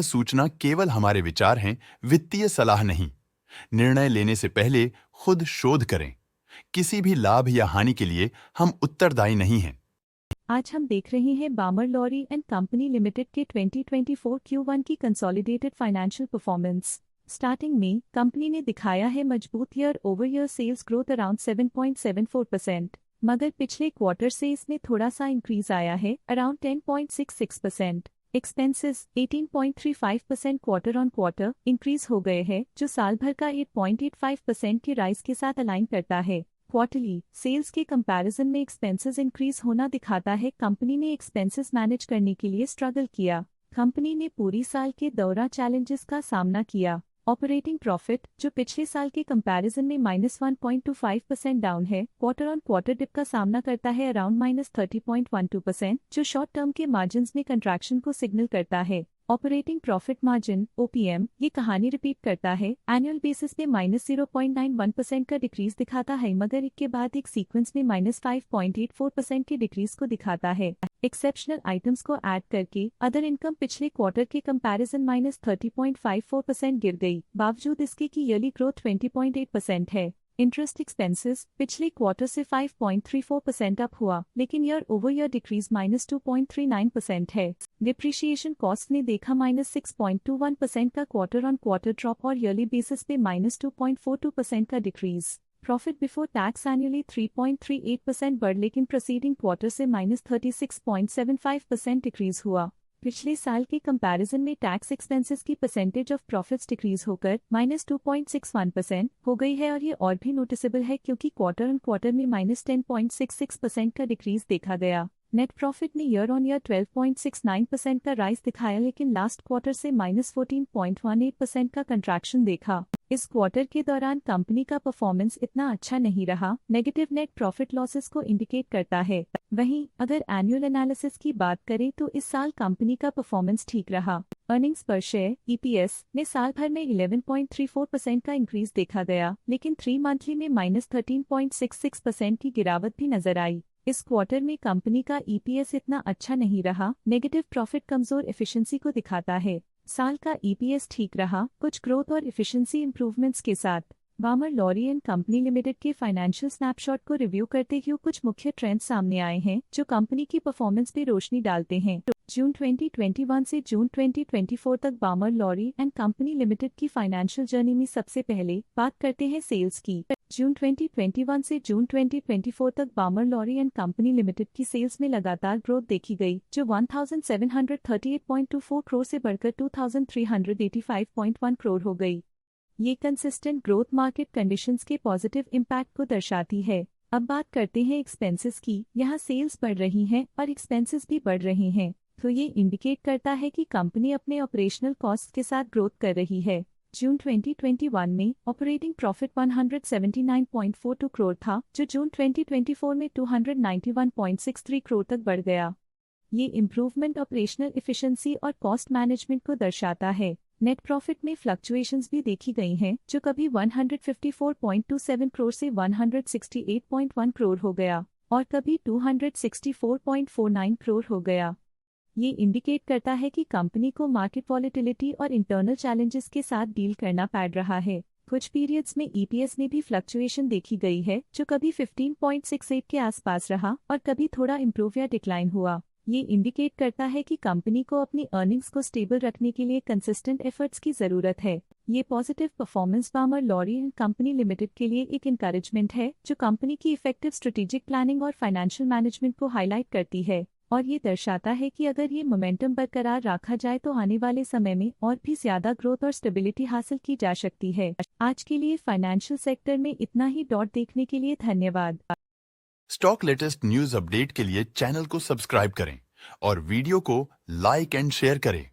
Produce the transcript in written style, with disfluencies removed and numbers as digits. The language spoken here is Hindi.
सूचना केवल हमारे विचार हैं, वित्तीय सलाह नहीं। निर्णय लेने से पहले खुद शोध करें। किसी भी लाभ या हानि के लिए हम उत्तरदायी नहीं हैं। आज हम देख रहे हैं Balmer Lawrie and company limited के 2024 Q1 की कंसोलिडेटेड फाइनेंशियल परफॉर्मेंस। स्टार्टिंग में कंपनी ने दिखाया है मजबूत year over year sales growth around 7.74%, मगर पिछले क्वार्टर से इसमें थोड़ा सा इंक्रीज आया है around 10.66%। Expenses 18.35% quarter on quarter increase हो गए हैं, जो साल भर का 8.85% के राइज के साथ अलाइन करता है। क्वार्टरली सेल्स के कंपैरिजन में एक्सपेंसेस इंक्रीज होना दिखाता है कंपनी ने एक्सपेंसेस मैनेज करने के लिए स्ट्रगल किया। कंपनी ने पूरी साल के दौरान चैलेंजेस का सामना किया। ऑपरेटिंग प्रॉफिट, जो पिछले साल के कंपैरिजन में -1.25% डाउन है, क्वार्टर ऑन क्वार्टर डिप का सामना करता है अराउंड -30.12%, जो शॉर्ट टर्म के मार्जिन्स में कंट्रैक्शन को सिग्नल करता है। ऑपरेटिंग प्रॉफिट मार्जिन OPM ये कहानी रिपीट करता है, एनुअल बेसिस पे -0.91% का डिक्रीज दिखाता है, मगर एक के बाद एक सीक्वेंस में -5.84% के डिक्रीज को दिखाता है। एक्सेप्शनल आइटम्स को ऐड करके अदर इनकम पिछले क्वार्टर के कंपैरिजन -30.54% गिर गई, बावजूद इसके की ईयरली ग्रोथ 20.8% है। इंटरेस्ट एक्सपेंसेस पिछले क्वार्टर से 5.34% अप हुआ, लेकिन ईयर ओवर ईयर डिक्रीज -2.39% है। डिप्रिशिएशन कॉस्ट ने देखा -6.21% का क्वार्टर ऑन क्वार्टर ड्रॉप और ईयरली बेसिस पे -2.42% का decrease. Profit before tax annually 3.38% बढ़, लेकिन प्रोसीडिंग क्वार्टर से -36.75% डिक्रीज हुआ। पिछले साल के कंपैरिजन में टैक्स एक्सपेंसेस की परसेंटेज ऑफ प्रॉफिट्स डिक्रीज होकर -2.61% हो गई है, और ये और भी नोटिसेबल है क्योंकि क्वार्टर ऑन क्वार्टर में -10.66% का डिक्रीज देखा गया। नेट प्रॉफिट ने ईयर ऑन ईयर 12.69% का राइज दिखाया, लेकिन लास्ट क्वार्टर से -14.18% का कंट्रैक्शन देखा। इस क्वार्टर के दौरान कंपनी का परफॉर्मेंस इतना अच्छा नहीं रहा, नेगेटिव नेट प्रॉफिट लॉसेस को इंडिकेट करता है। वहीं अगर एनुअल एनालिसिस की बात करें तो इस साल कंपनी का परफॉर्मेंस ठीक रहा। अर्निंग्स पर शेयर EPS ने साल भर में 11.34% का इंक्रीज देखा गया, लेकिन 3 मंथली में -13.66% की गिरावट भी नजर आई। इस क्वार्टर में कंपनी का EPS इतना अच्छा नहीं रहा, नेगेटिव प्रॉफिट कमजोर एफिशिएंसी को दिखाता है। साल का EPS ठीक रहा, कुछ ग्रोथ और एफिशिएंसी इंप्रूवमेंट्स के साथ। बामर लॉरी एंड कंपनी लिमिटेड के फाइनेंशियल स्नैपशॉट को रिव्यू करते हुए कुछ मुख्य ट्रेंड्स सामने आए हैं जो कंपनी की परफॉर्मेंस पे रोशनी डालते हैं। जून 2021 से जून 2024 तक बामर लॉरी एंड कंपनी लिमिटेड की फाइनेंशियल जर्नी में सबसे पहले बात करते हैं सेल्स की। जून 2021 से जून 2024 तक बामर लॉरी एंड कंपनी लिमिटेड की सेल्स में लगातार ग्रोथ देखी गई, जो 1738.24 करोड़ से बढ़कर 2385.1 करोड़ हो गई। ये कंसिस्टेंट ग्रोथ मार्केट कंडीशंस के पॉजिटिव इम्पैक्ट को दर्शाती है। अब बात करते हैं एक्सपेंसेस की। यहाँ सेल्स बढ़ रही हैं और एक्सपेंसेस भी बढ़ रहे हैं, तो ये इंडिकेट करता है कि कंपनी अपने ऑपरेशनल कॉस्ट के साथ ग्रोथ कर रही है। जून 2021 में ऑपरेटिंग प्रॉफिट 179.42 करोड़ था, जो जून 2024 में 291.63 करोड़ तक बढ़ गया। ये इम्प्रूवमेंट ऑपरेशनल एफिशिएंसी और कॉस्ट मैनेजमेंट को दर्शाता है। नेट प्रॉफिट में फ्लक्चुएशंस भी देखी गई हैं, जो कभी 154.27 करोड़ से 168.1 करोड़ हो गया और कभी 264.49 करोड़ हो गया। ये इंडिकेट करता है कि कंपनी को मार्केट वॉलेटिलिटी और इंटरनल चैलेंजेस के साथ डील करना पड़ रहा है। कुछ पीरियड्स में EPS में भी फ्लक्चुएशन देखी गई है, जो कभी 15.68 के आसपास रहा और कभी थोड़ा इम्प्रूव या डिक्लाइन हुआ। ये इंडिकेट करता है कि कंपनी को अपनी अर्निंग्स को स्टेबल रखने के लिए कंसिस्टेंट एफर्ट्स की जरूरत है। ये positive performance Balmer Lawrie and company limited के लिए एक इंकरेजमेंट है, जो कंपनी की इफेक्टिव स्ट्रेटेजिक प्लानिंग और फाइनेंशियल मैनेजमेंट को हाईलाइट करती है, और ये दर्शाता है कि अगर ये मोमेंटम बरकरार रखा जाए तो आने वाले समय में और भी ज्यादा ग्रोथ और स्टेबिलिटी हासिल की जा सकती है। आज के लिए फाइनेंशियल सेक्टर में इतना ही। देखने के लिए धन्यवाद। स्टॉक लेटेस्ट न्यूज अपडेट के लिए चैनल को सब्सक्राइब करें और वीडियो को लाइक एंड शेयर करें।